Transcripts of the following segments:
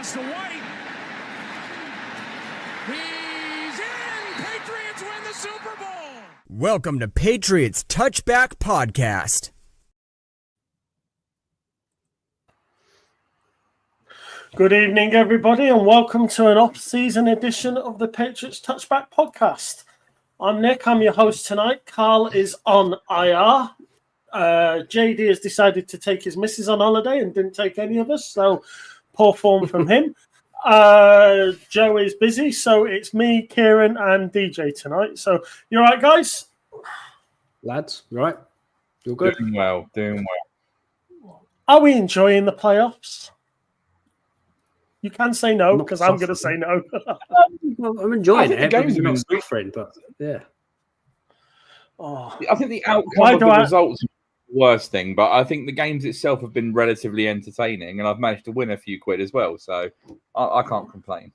Fakes the White. He's in! Patriots win the Super Bowl! Welcome to Patriots Touchback Podcast. Good evening, everybody, and welcome to an off-season edition of the Patriots Touchback Podcast. I'm Nick, I'm your host tonight. Carl is on IR. JD has decided to take his missus on holiday and didn't take any of us, so poor form from him. Joe is busy, so it's me, Kieran, and DJ tonight. So, you all right, guys? Lads, you all right? You're good? Doing well. Are we enjoying the playoffs? You can say no, because I'm going to say no. Well, I'm enjoying it. The game's not been suffering, but yeah. I think the outcome of the results is the worst thing, but I think the games itself have been relatively entertaining, and I've managed to win a few quid as well, so I can't complain.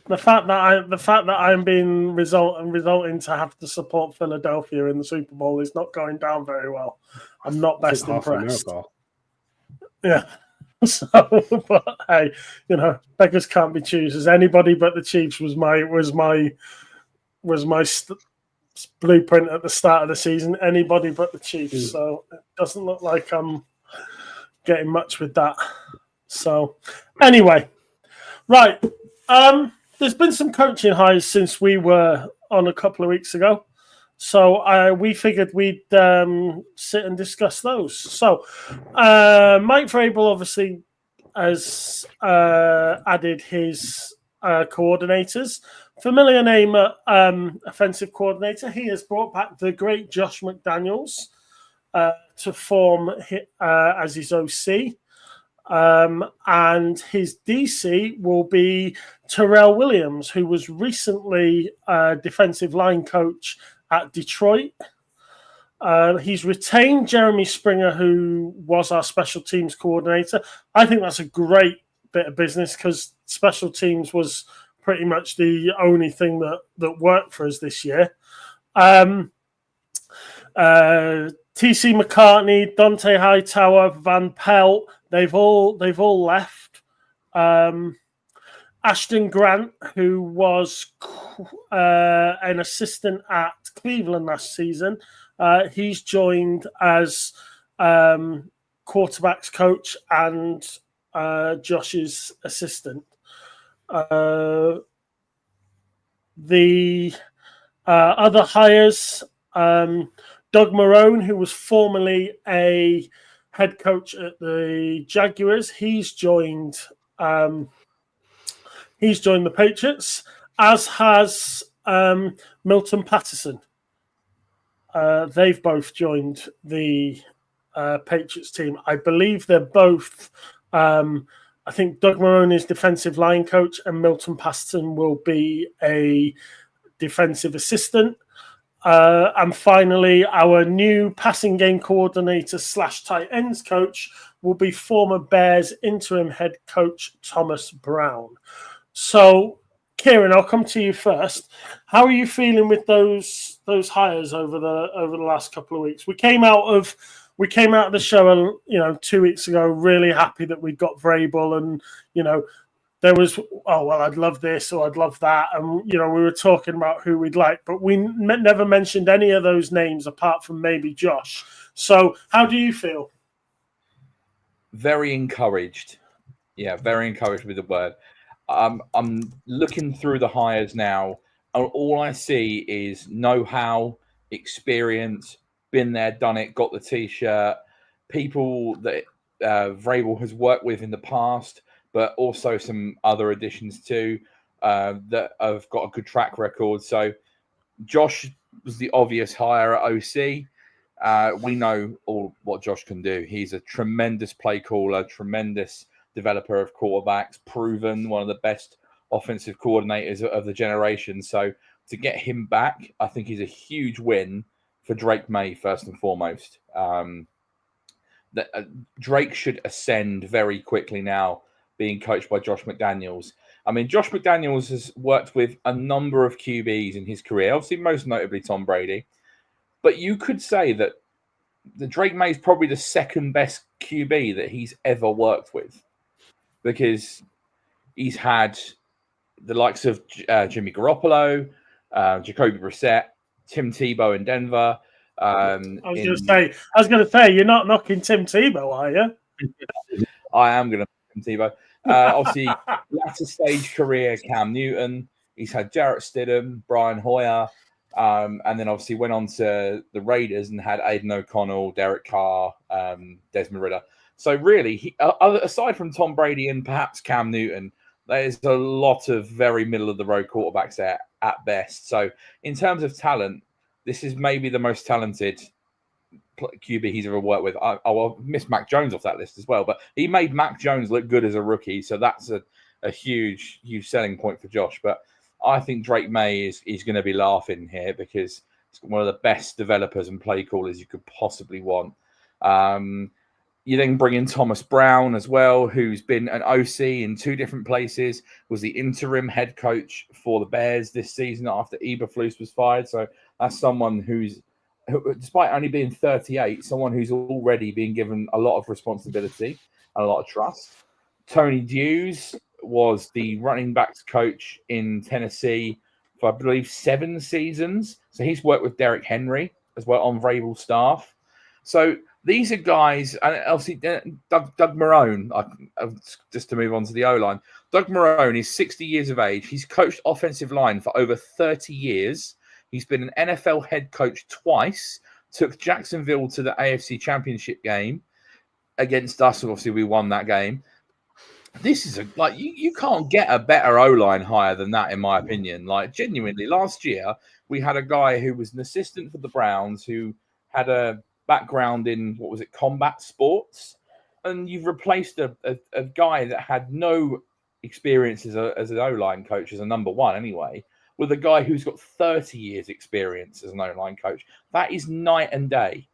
The fact that I'm being resulting to have to support Philadelphia in the Super Bowl is not going down very well. I'm not best impressed. Yeah. So, but hey, beggars can't be choosers. Anybody but the Chiefs was my blueprint at the start of the season. Anybody but the Chiefs. So it doesn't look like I'm getting much with that. So anyway, right. There's been some coaching hires since we were on a couple of weeks ago. So we figured we'd sit and discuss those. So Mike Vrabel obviously has added his coordinators. Familiar name, offensive coordinator. He has brought back the great Josh McDaniels to form as his OC. And his DC will be Terrell Williams, who was recently defensive line coach at Detroit. He's retained Jeremy Springer, who was our special teams coordinator. I think that's a great bit of business because special teams was pretty much the only thing that worked for us this year. TC McCartney, Dante Hightower, Van Pelt, they've all left. Ashton Grant, who was an assistant at Cleveland last season, he's joined as quarterbacks coach and Josh's assistant. The other hires, Doug Marrone, who was formerly a head coach at the Jaguars, he's joined the Patriots, as has Milton Patterson. They've both joined the Patriots team. I believe they're both. I think Doug Marrone is defensive line coach, and Milton Patterson will be a defensive assistant. And finally, our new passing game coordinator / tight ends coach will be former Bears interim head coach Thomas Brown. So, Kieran, I'll come to you first. How are you feeling with those hires over the last couple of weeks? We came out of the show, 2 weeks ago, really happy that we got Vrabel, and there was, I'd love this or I'd love that, and we were talking about who we'd like, but we never mentioned any of those names apart from maybe Josh. So, how do you feel? Very encouraged. Yeah, very encouraged with the word. I'm looking through the hires now, and all I see is know-how, experience, been there, done it, got the T-shirt, people that Vrabel has worked with in the past, but also some other additions too that have got a good track record. So Josh was the obvious hire at OC. We know all what Josh can do. He's a tremendous play caller, tremendous developer of quarterbacks, proven one of the best offensive coordinators of the generation. So to get him back, I think is a huge win for Drake May, first and foremost. Drake should ascend very quickly now, being coached by Josh McDaniels. I mean, Josh McDaniels has worked with a number of QBs in his career, obviously most notably Tom Brady. But you could say that the Drake May is probably the second best QB that he's ever worked with, because He's had the likes of Jimmy Garoppolo, Jacoby Brissett, Tim Tebow in Denver. I was going to say, you're not knocking Tim Tebow, are you? I am going to knock Tim Tebow. Obviously, latter stage career, Cam Newton. He's had Jarrett Stidham, Brian Hoyer, and then obviously went on to the Raiders and had Aiden O'Connell, Derek Carr, Desmond Ridder. So really, aside from Tom Brady and perhaps Cam Newton, there's a lot of very middle-of-the-road quarterbacks there at best. So in terms of talent, this is maybe the most talented QB he's ever worked with. I'll miss Mac Jones off that list as well, but he made Mac Jones look good as a rookie, so that's a huge selling point for Josh. But I think Drake May is going to be laughing here because he's one of the best developers and play callers you could possibly want. You then bring in Thomas Brown as well, who's been an OC in 2 different places, was the interim head coach for the Bears this season after Eberflus was fired. So that's someone who, despite only being 38, someone who's already been given a lot of responsibility and a lot of trust. Tony Hughes was the running backs coach in Tennessee for, I believe, 7 seasons. So he's worked with Derrick Henry as well on Vrabel's staff. So these are guys, and obviously Doug Marrone, just to move on to the O-line. Doug Marrone is 60 years of age. He's coached offensive line for over 30 years. He's been an NFL head coach twice, took Jacksonville to the AFC Championship game against us. Obviously, we won that game. This is you can't get a better O-line hire than that, in my opinion. Like, genuinely, last year, we had a guy who was an assistant for the Browns who had a background in, combat sports. And you've replaced a guy that had no experience as an O-line coach, as a number one anyway, with a guy who's got 30 years experience as an O-line coach. That is night and day.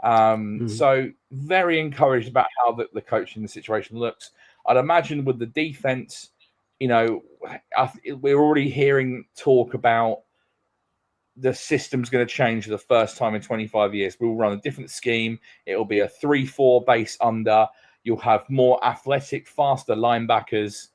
So very encouraged about how the coaching the situation looks. I'd imagine with the defense, we're already hearing talk about the system's going to change for the first time in 25 years. We'll run a different scheme. It'll be a 3-4 base under. You'll have more athletic, faster linebackers.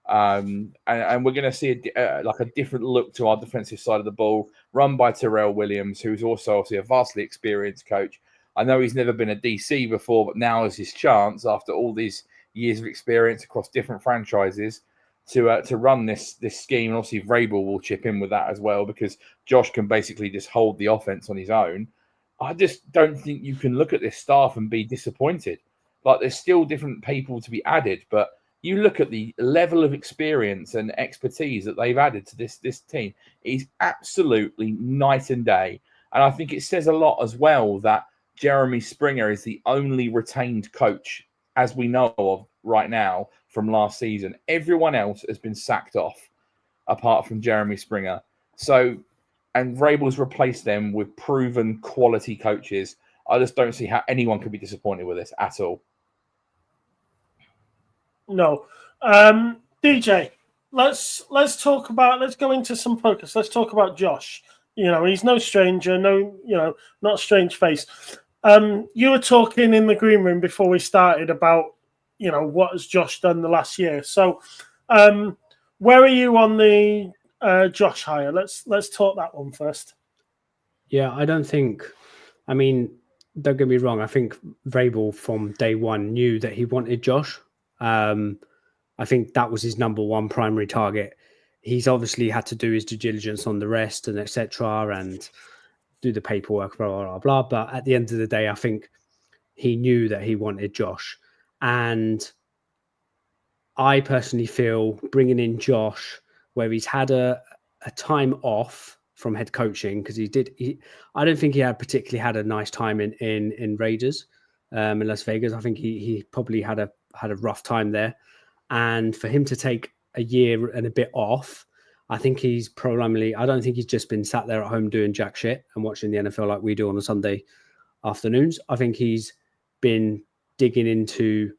And we're going to see a different look to our defensive side of the ball, run by Terrell Williams, who's also obviously a vastly experienced coach. I know he's never been a DC before, but now is his chance after all these years of experience across different franchises to run this scheme. And obviously Vrabel will chip in with that as well, because Josh can basically just hold the offense on his own. I just don't think you can look at this staff and be disappointed. Like, there's still different people to be added, but you look at the level of experience and expertise that they've added to this team is absolutely night and day. And I think it says a lot as well that Jeremy Springer is the only retained coach, as we know of right now, from last season. Everyone else has been sacked off, apart from Jeremy Springer. So, and Vrabel's replaced them with proven quality coaches. I just don't see how anyone could be disappointed with this at all. No. DJ, let's go into some focus. Let's talk about Josh. He's no stranger, not a strange face. You were talking in the green room before we started about, what has Josh done the last year. So where are you on the Josh hire? Let's talk that one first. Yeah, don't get me wrong. I think Vrabel from day one knew that he wanted Josh. I think that was his number one primary target. He's obviously had to do his due diligence on the rest and etc. and do the paperwork, blah, blah, blah, blah. But at the end of the day, I think he knew that he wanted Josh. And I personally feel bringing in Josh, where he's had a time off from head coaching, because I don't think he had particularly had a nice time in Raiders in Las Vegas. I think he probably had a rough time there. And for him to take a year and a bit off, I think I don't think he's just been sat there at home doing jack shit and watching the NFL like we do on a Sunday afternoons. I think he's been digging into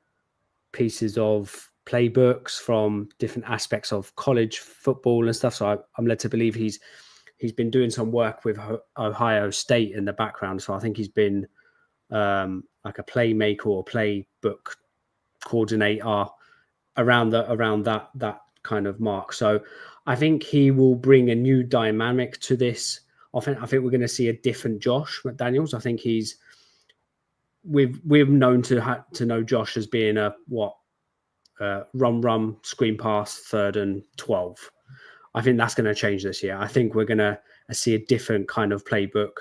pieces of playbooks from different aspects of college football and stuff. So I'm led to believe he's been doing some work with Ohio State in the background. So I think he's been like a playmaker or playbook coordinator around that kind of mark. So I think he will bring a new dynamic to this. I think we're going to see a different Josh McDaniels. I think we've known to know Josh as being a run, screen pass, 3rd and 12. I think that's going to change this year. I think we're going to see a different kind of playbook.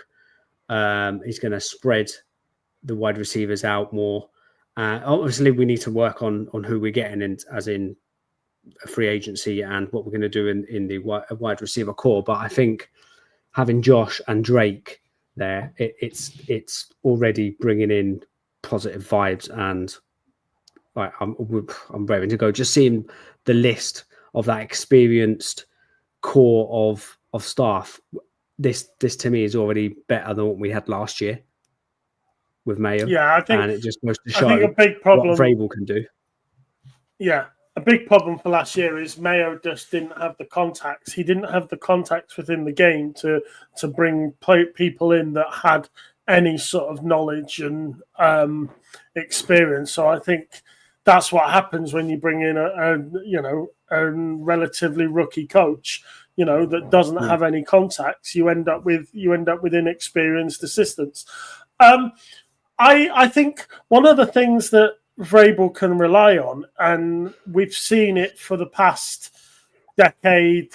He's going to spread the wide receivers out more. Obviously, we need to work on who we're getting in, as in a free agency, and what we're going to do in the wide receiver core. But I think having Josh and Drake there, it's already bringing in positive vibes, and I'm raring to go. Just seeing the list of that experienced core of staff, this to me is already better than what we had last year with Mayo. Yeah, I think, and it just goes to show a big problem what Vrabel can do. Yeah, a big problem for last year is Mayo just didn't have the contacts. He didn't have the contacts within the game to bring people in that had any sort of knowledge and experience. So I think that's what happens when you bring in a relatively rookie coach, that doesn't have any contacts. You end up with inexperienced assistants. I think one of the things that Vrabel can rely on, and we've seen it for the past decade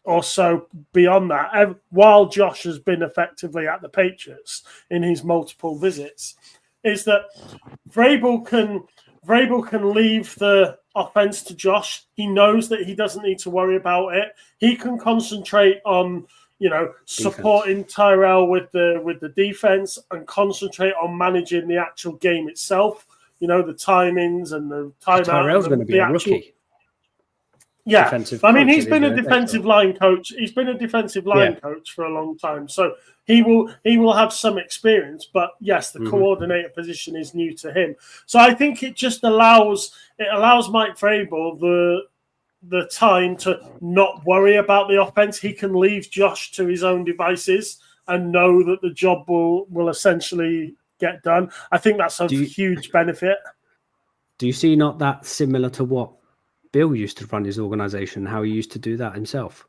or so beyond that, while Josh has been effectively at the Patriots in his multiple visits, is that Vrabel can leave the offense to Josh. He knows that he doesn't need to worry about it. He can concentrate on supporting Tyrell with the defense, and concentrate on managing the actual game itself. The timings and the timeout. Tyrell's going to be a rookie. Yeah, I mean, he's been a defensive line coach. He's been a defensive line coach for a long time, so he will have some experience. But yes, the coordinator position is new to him. So I think it just allows Mike Vrabel the time to not worry about the offense. He can leave Josh to his own devices and know that the job will essentially get done. I think that's a huge benefit. Do you see not that similar to what Bill used to run his organization, how he used to do that himself,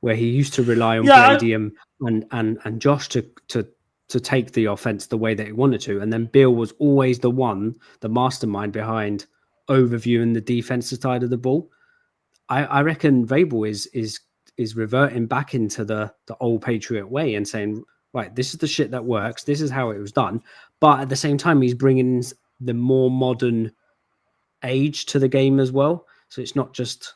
where he used to rely on Brady and Josh to take the offense the way that he wanted to, and then Bill was always the mastermind behind overviewing the defensive side of the ball. I reckon Vrabel is reverting back into the old Patriot way and saying, right, this is the shit that works. This is how it was done. But at the same time, he's bringing the more modern age to the game as well. So it's not just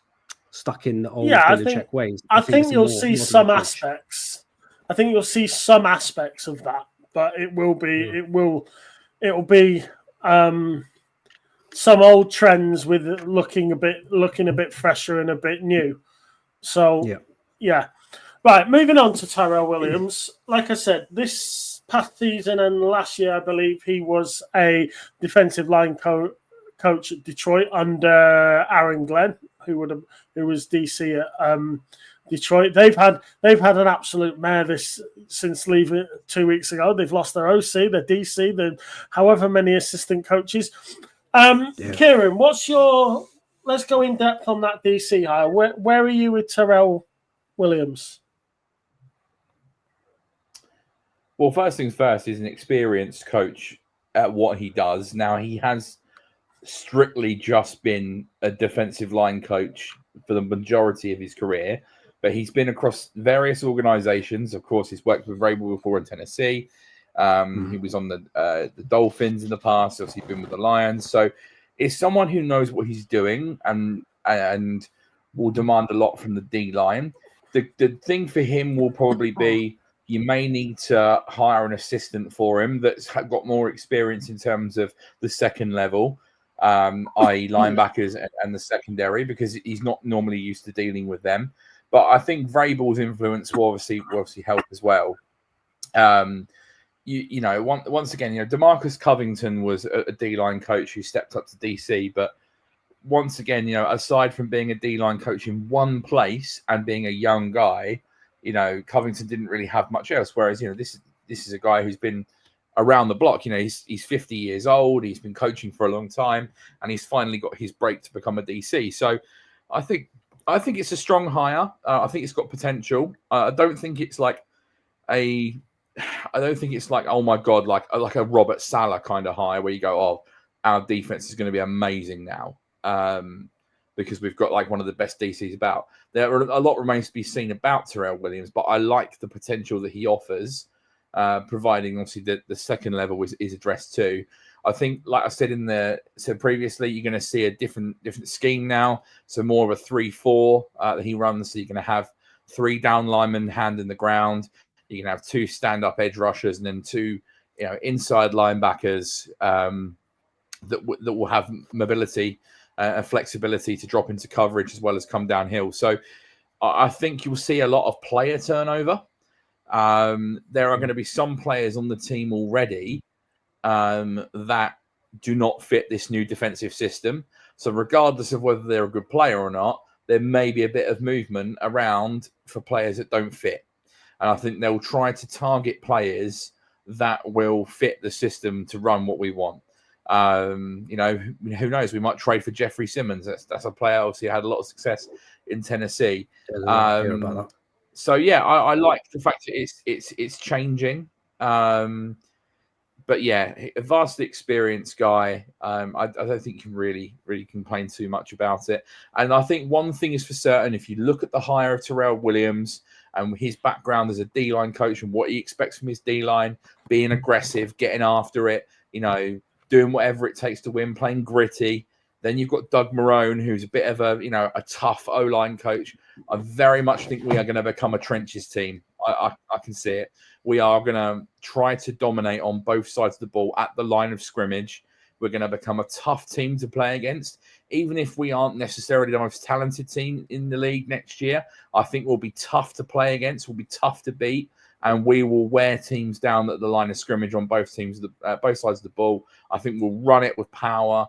stuck in the old Belichick ways. I think you'll see some aspects. I think you'll see some aspects of that, but it will be some old trends with looking a bit fresher and a bit new. So yeah. Right, moving on to Tyrell Williams. Like I said, this past season and last year, I believe he was a defensive line coach at Detroit under Aaron Glenn, who was DC at Detroit. They've had an absolute mare since leaving 2 weeks ago. They've lost their OC, their DC, however many assistant coaches. Kieran, let's go in depth on that DC hire. Where are you with Tyrell Williams? Well, first things first, he's an experienced coach at what he does. Now, he has strictly just been a defensive line coach for the majority of his career, but he's been across various organizations. Of course, he's worked with Vrabel before in Tennessee. He was on the Dolphins in the past. Obviously, he's been with the Lions. So it's someone who knows what he's doing and will demand a lot from the D-line. The thing for him will probably be you may need to hire an assistant for him that's got more experience in terms of the second level, i.e. linebackers and the secondary, because he's not normally used to dealing with them. But I think Vrabel's influence will obviously help as well. Once again, DeMarcus Covington was a D-line coach who stepped up to DC, but once again, aside from being a D-line coach in one place and being a young guy, Covington didn't really have much else. Whereas, this is a guy who's been around the block. He's 50 years old. He's been coaching for a long time, and he's finally got his break to become a DC. So, I think I think it's a strong hire. I think it's got potential. I don't think it's like oh my god, like a Robert Saleh kind of hire where you go, oh, our defense is going to be amazing now, because we've got like one of the best DCs about. A lot remains to be seen about Terrell Williams, but I like the potential that he offers, providing obviously the second level is addressed too. I think, like I said previously, you're going to see a different scheme now. So more of a 3-4 that he runs. So you're going to have 3 down linemen, hand in the ground. You can have 2 stand-up edge rushers, and then 2, inside linebackers that will have mobility and flexibility to drop into coverage as well as come downhill. So I think you'll see a lot of player turnover. There are going to be some players on the team already that do not fit this new defensive system. So regardless of whether they're a good player or not, there may be a bit of movement around for players that don't fit. And I think they'll try to target players that will fit the system to run what we want. Who knows? We might trade for Jeffrey Simmons. That's a player obviously had a lot of success in Tennessee. So yeah, I like the fact that it's changing. But yeah, a vastly experienced guy. I don't think you can really complain too much about it. And I think one thing is for certain: if you look at the hire of Terrell Williams and his background as a D-line coach and what he expects from his D-line, being aggressive, getting after it, doing whatever it takes to win, playing gritty. Then you've got Doug Marrone, who's a bit of a tough O-line coach. I very much think we are going to become a trenches team. I can see it. We are going to try to dominate on both sides of the ball at the line of scrimmage. We're going to become a tough team to play against. Even if we aren't necessarily the most talented team in the league next year, I think we'll be tough to play against. We'll be tough to beat. And we will wear teams down at the line of scrimmage on both sides of the ball. I think we'll run it with power.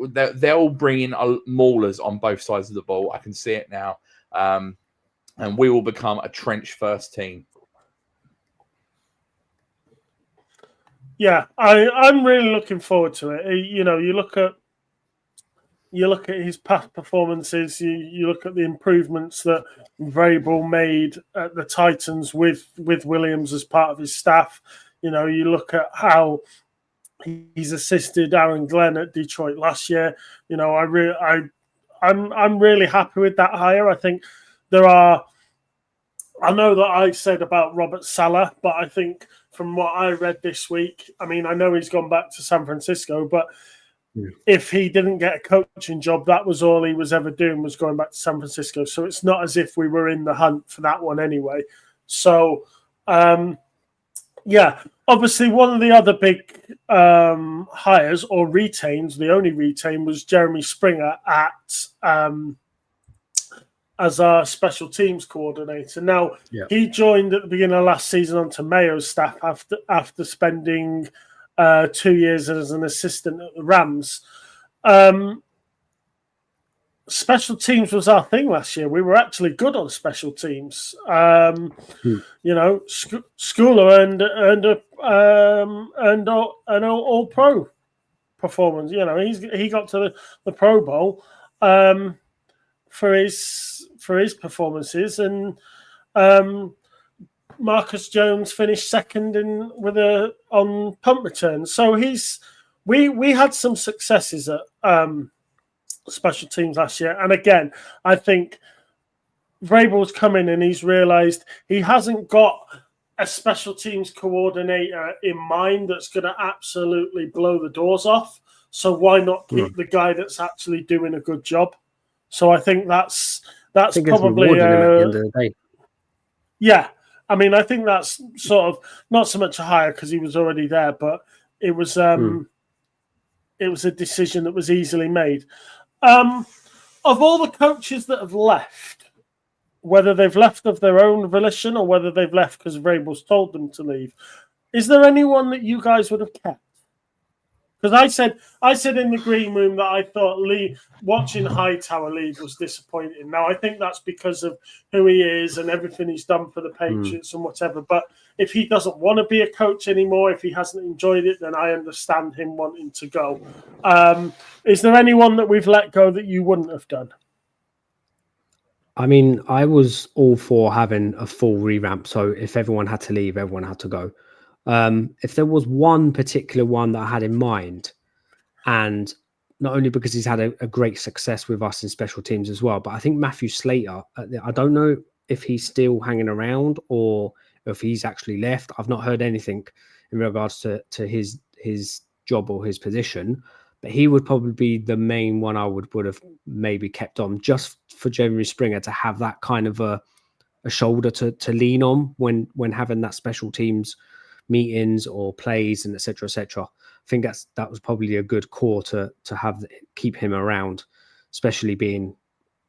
They'll bring in maulers on both sides of the ball. I can see it now. And we will become a trench first team. Yeah, I'm really looking forward to it. You look at his past performances. You look at the improvements that Vrabel made at the Titans with Williams as part of his staff. You look at how he's assisted Aaron Glenn at Detroit last year. I'm really happy with that hire. I think I know that I said about Robert Saleh, but I think from what I read this week, I know he's gone back to San Francisco, but if he didn't get a coaching job, that was all he was ever doing, was going back to San Francisco. So it's not as if we were in the hunt for that one anyway. So, obviously one of the other big hires or retains, the only retain, was Jeremy Springer as our special teams coordinator. Now, he joined at the beginning of last season onto Mayo's staff after spending 2 years as an assistant at the Rams. Special teams was our thing last year. We were actually good on special teams. Schooler earned an all-pro performance. He got to the Pro Bowl for his performances, and Marcus Jones finished second on punt returns. So we had some successes at special teams last year. And again, I think Vrabel's come in and he's realised he hasn't got a special teams coordinator in mind that's going to absolutely blow the doors off. So why not keep the guy that's actually doing a good job? So I think that's probably at the end of the day. Yeah. I think that's sort of not so much a hire because he was already there, but it was a decision that was easily made. Of all the coaches that have left, whether they've left of their own volition or whether they've left because Vrabel's told them to leave, is there anyone that you guys would have kept? Because I said in the green room that I thought watching Hightower leave was disappointing. Now, I think that's because of who he is and everything he's done for the Patriots and whatever. But if he doesn't want to be a coach anymore, if he hasn't enjoyed it, then I understand him wanting to go. Is there anyone that we've let go that you wouldn't have done? I mean, I was all for having a full revamp. So if everyone had to leave, everyone had to go. If there was one particular one that I had in mind, and not only because he's had a great success with us in special teams as well, but I think Matthew Slater, I don't know if he's still hanging around or if he's actually left. I've not heard anything in regards to his job or his position, but he would probably be the main one I would have maybe kept on, just for Jeremy Springer to have that kind of a shoulder to lean on when having that special teams meetings or plays and etc. etc. I think that was probably a good core to keep him around, especially being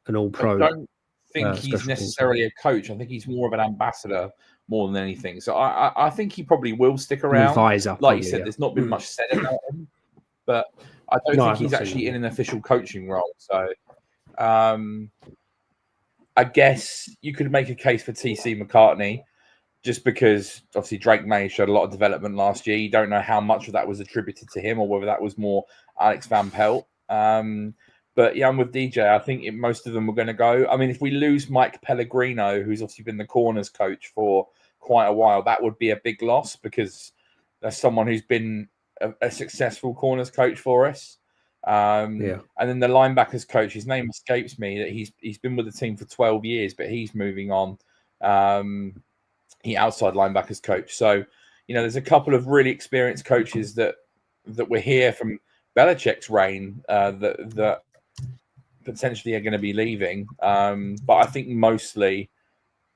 an all-pro. I don't think he's necessarily a coach. I think he's more of an ambassador more than anything. So I think he probably will stick around. Advisor, like probably, you said, yeah. There's not been much said about him, but I don't think he's actually in an official coaching role. So I guess you could make a case for TC McCartney, just because obviously Drake May showed a lot of development last year. You don't know how much of that was attributed to him or whether that was more Alex Van Pelt. But yeah, I'm with DJ. I think most of them are going to go. I mean, if we lose Mike Pellegrino, who's obviously been the corners coach for quite a while, that would be a big loss because that's someone who's been a successful corners coach for us. And then the linebackers coach, his name escapes me, that he's been with the team for 12 years, but he's moving on. He outside linebackers coach. So, there's a couple of really experienced coaches that we're here from Belichick's reign that potentially are going to be leaving. But I think mostly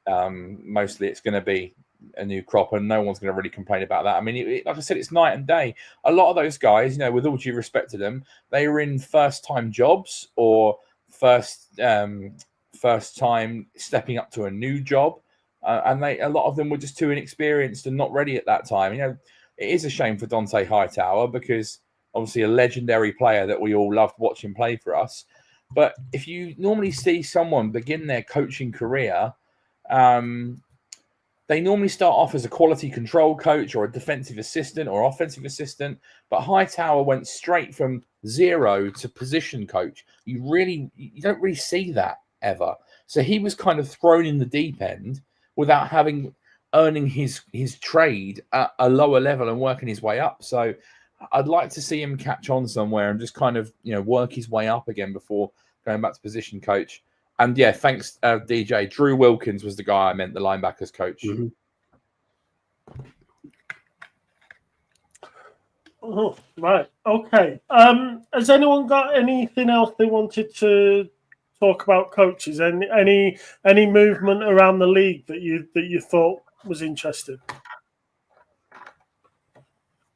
it's going to be a new crop, and no one's going to really complain about that. I mean, like I said, it's night and day. A lot of those guys, with all due respect to them, they were in first-time jobs or first time stepping up to a new job. And a lot of them were just too inexperienced and not ready at that time. It is a shame for Dante Hightower because obviously a legendary player that we all loved watching play for us. But if you normally see someone begin their coaching career, they normally start off as a quality control coach or a defensive assistant or offensive assistant. But Hightower went straight from zero to position coach. You don't really see that ever. So he was kind of thrown in the deep end without earning his trade at a lower level and working his way up. So I'd like to see him catch on somewhere and just kind of, work his way up again before going back to position coach. And yeah, thanks, DJ. Drew Wilkins was the guy I meant, the linebackers coach. Mm-hmm. Oh, right. Okay. Has anyone got anything else they wanted to talk about coaches? Any movement around the league that you thought was interesting?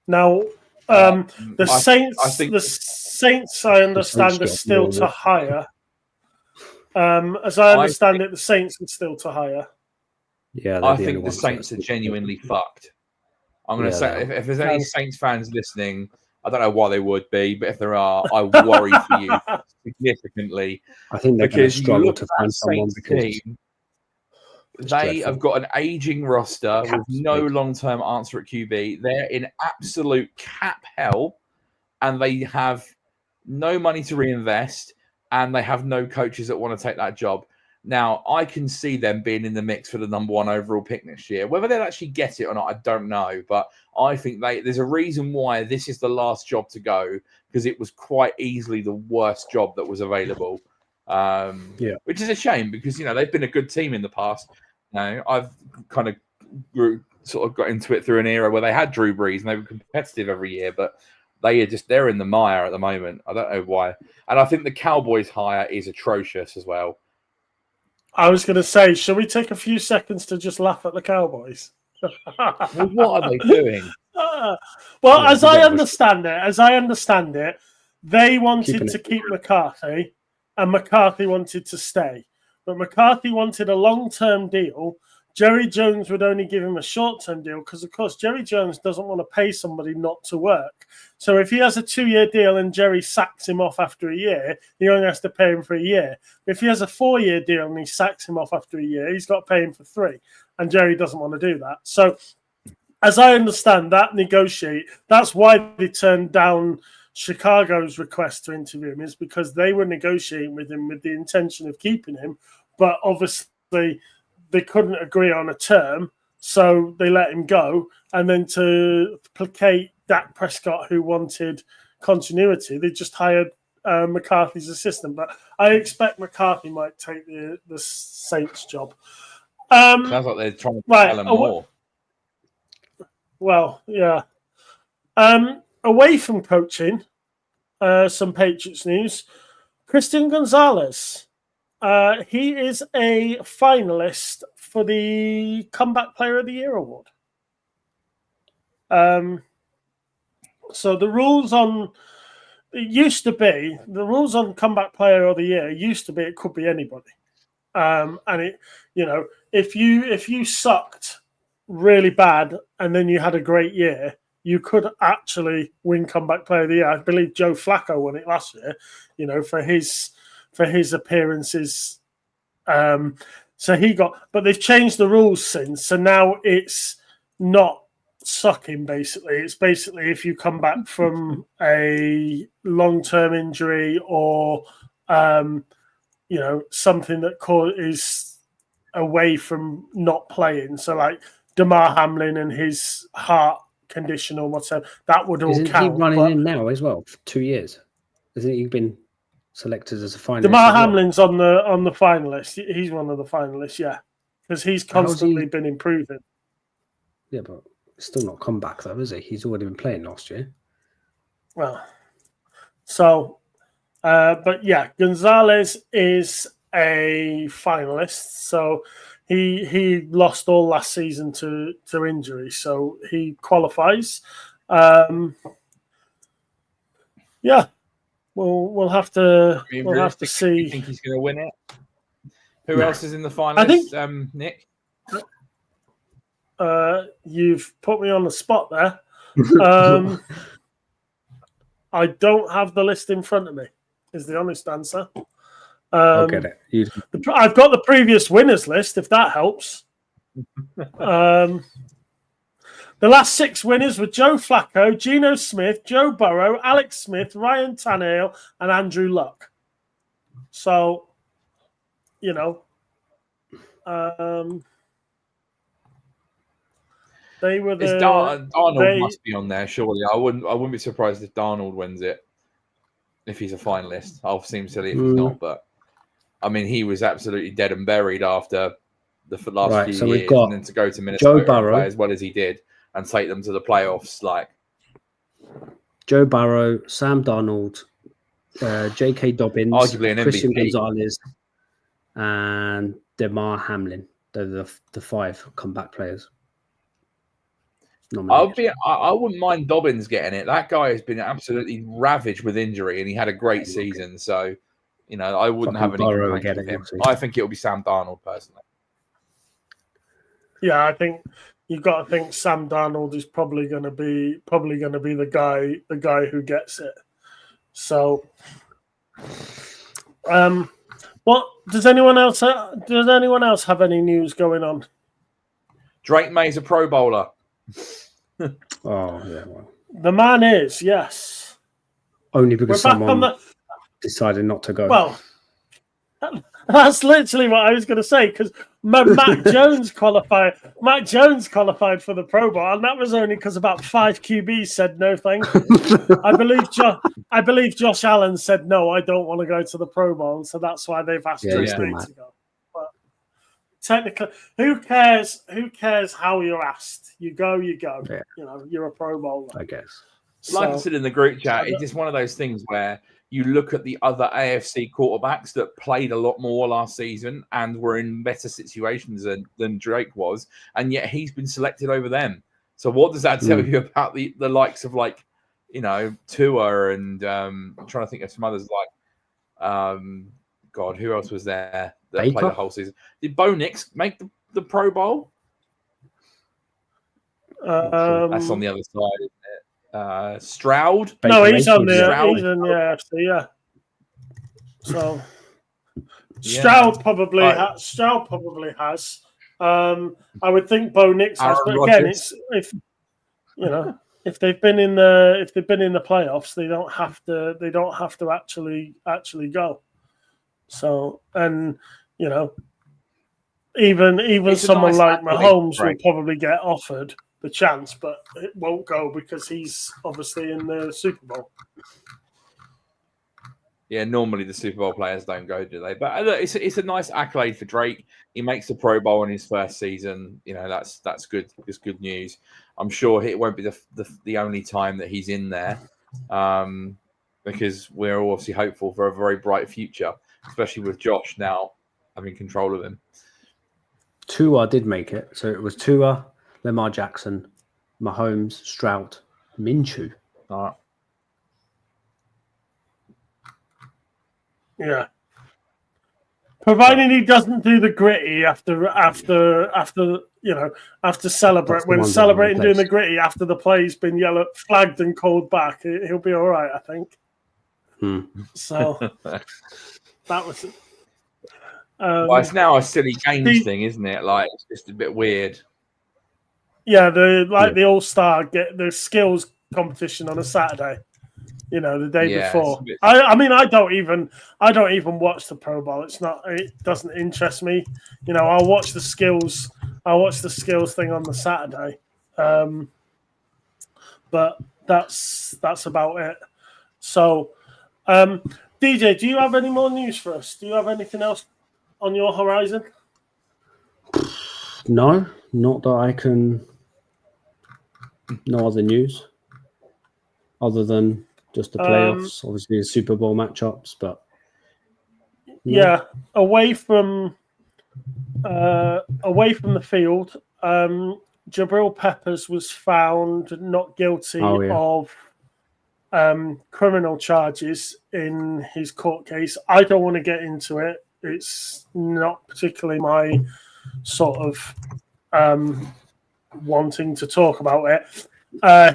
Now, the Saints, I understand, are still to hire. As I understand it, the Saints are still to hire. Yeah, I think the Saints are genuinely fucked. I'm going to say, if there's any Saints fans listening, I don't know why they would be, but if there are, I worry for you significantly. I think they're going to struggle to find someone because they have got an aging roster with no long-term answer at QB. They're in absolute cap hell, and they have no money to reinvest, and they have no coaches that want to take that job. Now, I can see them being in the mix for the number 1 overall pick next year. Whether they'll actually get it or not, I don't know. But I think there's a reason why this is the last job to go, because it was quite easily the worst job that was available. Which is a shame because, they've been a good team in the past. I've kind of got into it through an era where they had Drew Brees and they were competitive every year, but they're in the mire at the moment. I don't know why. And I think the Cowboys hire is atrocious as well. I was going to say, shall we take a few seconds to just laugh at the Cowboys? Well, what are they doing? As I understand it, they wanted to keep McCarthy, and McCarthy wanted to stay. But McCarthy wanted a long-term deal. Jerry Jones would only give him a short-term deal because, of course, Jerry Jones doesn't want to pay somebody not to work. So if he has a 2-year deal and Jerry sacks him off after a year, he only has to pay him for a year. If he has a 4-year deal and he sacks him off after a year, he's got to pay him for 3. And Jerry doesn't want to do that. So as I understand that, that's why they turned down Chicago's request to interview him, is because they were negotiating with him with the intention of keeping him. but obviously they couldn't agree on a term, so they let him go. And then to placate Dak Prescott, who wanted continuity, they just hired McCarthy's assistant. But I expect McCarthy might take the Saints job. Sounds like they're trying to tell him more. Well, yeah. Away from coaching, some Patriots news. Christian Gonzalez. He is a finalist for the Comeback Player of the Year award. So the rules on Comeback Player of the Year used to be it could be anybody. And it, if you sucked really bad and then you had a great year, you could actually win Comeback Player of the Year. I believe Joe Flacco won it last year, for his appearances. So he got, but they've changed the rules since. So now it's not sucking, basically. It's basically if you come back from a long-term injury or, something that is away from not playing. So like Damar Hamlin and his heart condition or whatever, that would all count. Isn't he running in now as well for 2 years? Hasn't he been selected as a finalist? Damar Hamlin's on the finalist. He's one of the finalists, yeah, because he's constantly been improving. Yeah, but still not come back though, is he? He's already been playing last year. Well, so, but yeah, Gonzalez is a finalist. So he lost all last season to injury, so he qualifies. Yeah. We'll have to see. You think he's going to win it? Who else is in the finalists? Nick. You've put me on the spot there. I don't have the list in front of me. Is the honest answer. I'll get it. I've got the previous winners list. If that helps. The last 6 winners were Joe Flacco, Geno Smith, Joe Burrow, Alex Smith, Ryan Tannehill, and Andrew Luck. So, they were the. Darnold must be on there, surely. I wouldn't be surprised if Darnold wins it. If he's a finalist, I'll seem silly if he's not. But I mean, he was absolutely dead and buried after the last few years, and then to go to Minnesota Joe Burrow, and play as well as he did. And take them to the playoffs, like Joe Burrow, Sam Darnold, J.K. Dobbins, arguably an Christian MVP. Gonzalez, and Damar Hamlin. They're the 5 comeback players. I wouldn't mind Dobbins getting it. That guy has been absolutely ravaged with injury, and he had a great season. So, I wouldn't have any complaints with him. I think it'll be Sam Darnold personally. Yeah, I think. You've got to think Sam Darnold is probably going to be the guy who gets it. So, what does anyone else have any news going on? Drake May's a Pro Bowler. Oh yeah, well. The man is, yes. Only because someone decided not to go. Well, that's literally what I was going to say, because Matt Jones qualified. Matt Jones qualified for the Pro Bowl, and that was only because about 5 QBs said no, thank you. I believe Josh Allen said no, I don't want to go to the Pro Bowl, so that's why they've asked Drake to go. But technically, who cares? Who cares how you're asked? You go. Yeah. You're a Pro Bowler, I guess. Like I said in the group chat, it's just one of those things where you look at the other AFC quarterbacks that played a lot more last season and were in better situations than Drake was, and yet he's been selected over them. So what does that tell you about the likes of Tua and I'm trying to think of some others God, who else was there that played the whole season? Did Bo Nix make the Pro Bowl? That's on the other side, isn't it? Stroud? No, he's in the AFC, yeah. So Stroud probably has. I would think Bo Nix has, but again, it's if they've been in the playoffs, they don't have to actually go. So, and Even It's a someone nice like accolade, Mahomes will right? probably get offered the chance, but it won't go because he's obviously in the Super Bowl. Yeah, normally the Super Bowl players don't go, do they? But look, it's a nice accolade for Drake. He makes the Pro Bowl in his first season. You know, that's good. It's good news. I'm sure it won't be the only time that he's in there, because we're obviously hopeful for a very bright future, especially with Josh now having control of him. Tua did make it. So it was Tua, Lamar Jackson, Mahomes, Stroud, Minshew. All right. Yeah. Providing he doesn't do the gritty after celebrate That's the when ones that celebrating are doing the replaced. gritty after the play's been yellow flagged and called back, he'll be all right, I think. So that was it. Well, it's now a silly games thing, isn't it? Like it's just a bit weird. Yeah, the All-Star get the skills competition on a Saturday. You know, the day before. I mean, I don't even watch the Pro Bowl. It doesn't interest me. You know, I'll watch the skills thing on the Saturday. But that's about it. So, DJ, do you have any more news for us? Do you have anything else on your horizon? No, not that I can. No other news other than just the playoffs, obviously the Super Bowl matchups, but no. Yeah, away from the field, Jabril Peppers was found not guilty of criminal charges in his court case. I don't want to get into it. It's not particularly my sort of wanting to talk about it.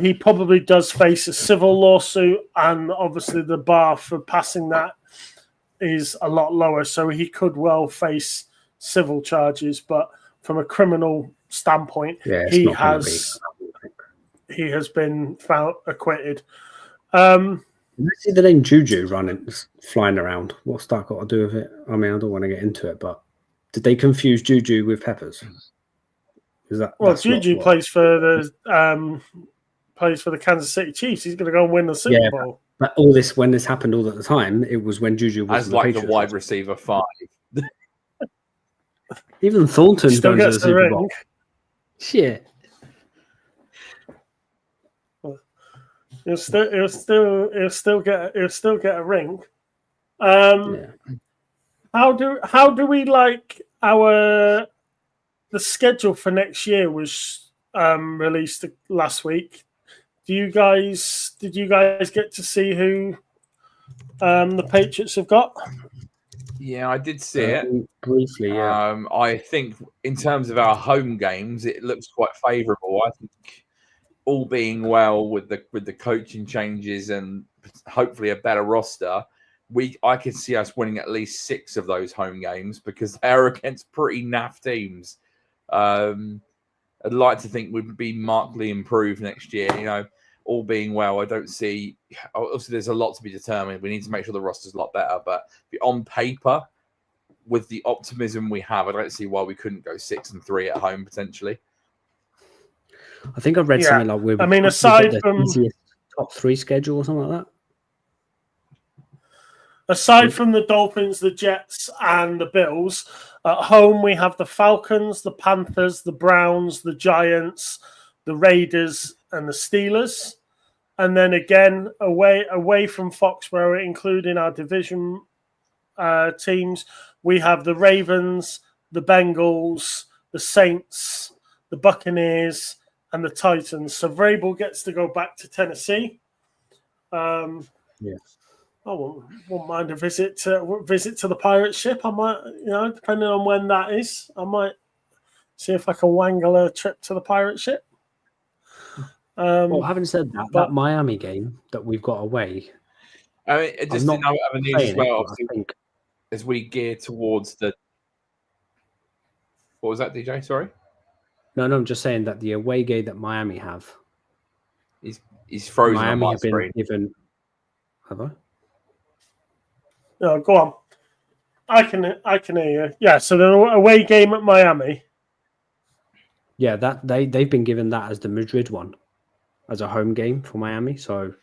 He probably does face a civil lawsuit, and obviously the bar for passing that is a lot lower, so he could well face civil charges. But from a criminal standpoint, he has been found acquitted. I see the name Juju flying around. What's that got to do with it? I mean, I don't want to get into it, but did they confuse Juju with Peppers? Juju plays for the Kansas City Chiefs. He's going to go and win the Super Bowl. But all this, when this happened all at the time, it was when Juju was like the the wide receiver 5. Even Thornton's going to the Super Bowl. Shit. He'll still get a ring. How do we like the schedule for next year was released last week. Did you guys get to see who the Patriots have got? Yeah, I did see it briefly. Yeah. I think in terms of our home games, it looks quite favourable. I think all being well with the coaching changes and hopefully a better roster, I could see us winning at least 6 of those home games because they're against pretty naff teams. I'd like to think we'd be markedly improved next year. You know, all being well, I don't see. Obviously, there's a lot to be determined. We need to make sure the roster's a lot better. But on paper, with the optimism we have, I don't see why we couldn't go 6-3 at home potentially. I think I read something like aside from top 3 schedule or something like that. Aside from the Dolphins, the Jets, and the Bills, at home we have the Falcons, the Panthers, the Browns, the Giants, the Raiders, and the Steelers. And then again, away from Foxborough, including our division teams, we have the Ravens, the Bengals, the Saints, the Buccaneers, and the Titans. So Vrabel gets to go back to Tennessee. I won't mind a visit to the pirate ship. I might, depending on when that is, I might see if I can wangle a trip to the pirate ship. Well, having said that, that Miami game that we've got away. I mean, just another news as well. I think as we gear towards the. What was that, DJ? Sorry. No, I'm just saying that the away game that Miami have. He's frozen Miami on my have screen. Been given. Have I? No, go on. I can hear you. Yeah, so the away game at Miami. Yeah, that they've been given that as the Madrid one, as a home game for Miami. So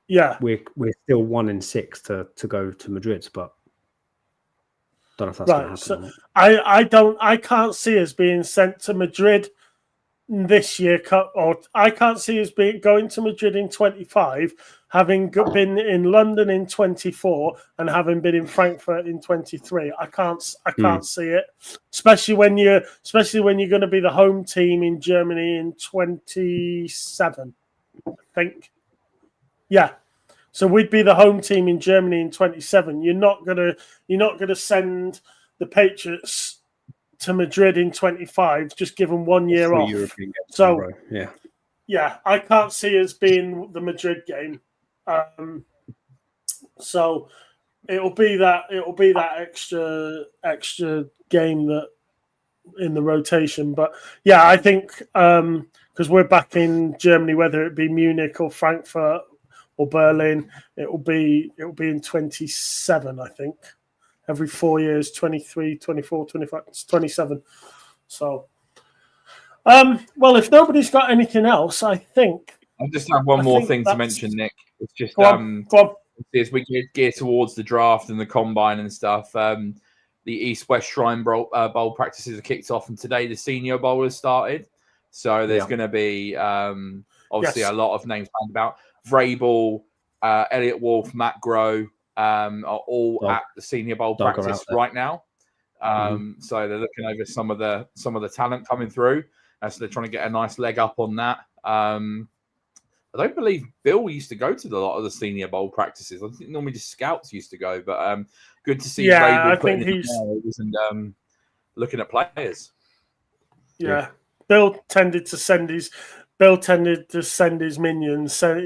Yeah, we're still 1-6 to go to Madrid, but don't know if that's going to right. happen So I can't see us being sent to Madrid this year, or I can't see us going to Madrid in 25, having been in London in 24 and having been in Frankfurt in 23. I can't see it, especially when you're going to be the home team in Germany in 27. I think, yeah. So we'd be the home team in Germany in 27. You're not gonna send the Patriots to Madrid in 25, just give them 1 year off. So, yeah, I can't see us being the Madrid game. So it'll be that extra game that in the rotation. But yeah, I think because we're back in Germany, whether it be Munich or Frankfurt or Berlin, it'll be in 27, I think. Every 4 years, 23, 24, 25, it's 27. So, well, if nobody's got anything else, I think... I just have one more thing to mention, Nick. It's just, go on. as we gear towards the draft and the combine and stuff, the East-West Shrine Bowl practices are kicked off, and today the Senior Bowl has started. So there's going to be, obviously, a lot of names planned about. Vrabel, Elliot Wolf, Matt Groh, are all at the Senior Bowl practice right now. So they're looking over some of the talent coming through. So they're trying to get a nice leg up on that. I don't believe Bill used to go to a lot of the Senior Bowl practices. I think normally just scouts used to go, but good to see Vrabel putting in and looking at players. Yeah. Bill tended to send his minions. So,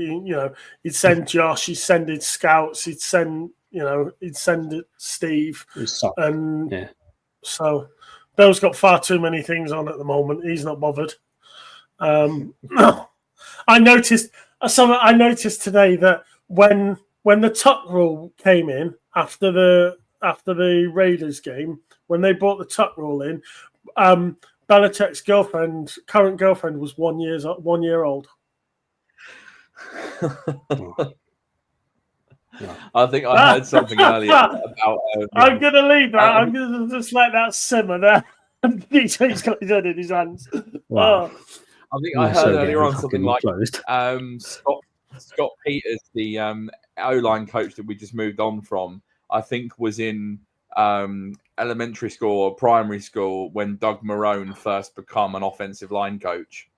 he'd send Josh, he'd send his scouts, he'd send Steve. And so Bill's got far too many things on at the moment. He's not bothered. I noticed today that when the tuck rule came in after the Raiders game, when they brought the tuck rule in, Belichick's current girlfriend was 1 year old. I think I heard something earlier about. I'm going to leave that. I'm going to just let that simmer there. He's got his head in his hands. Wow. I think I heard earlier on something like Scott Peters, the O-line coach that we just moved on from, I think was in elementary school or primary school when Doug Marrone first become an offensive line coach.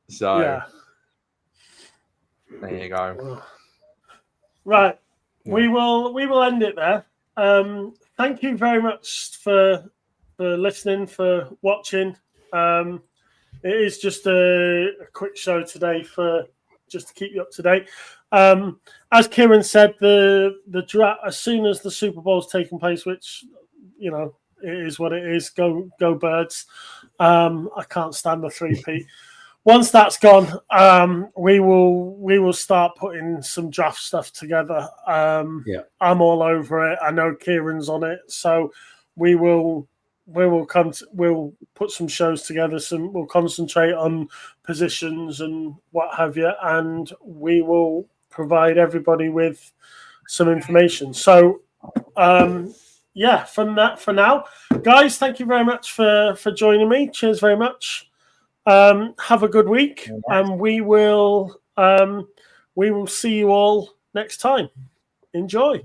So there you go. Right. Yeah. We will end it there. Thank you very much for listening, for watching. It is just a quick show today just to keep you up to date. As Kieran said, the draft, as soon as the Super Bowl's taking place, which it is what it is. Go Birds! I can't stand the 3-peat. Once that's gone, we will start putting some draft stuff together. I'm all over it. I know Kieran's on it, so we'll put some shows together. We'll concentrate on positions and what have you, and we will provide everybody with some information. So, for now, guys, thank you very much for joining me. Cheers very much. Have a good week, and we will see you all next time. Enjoy.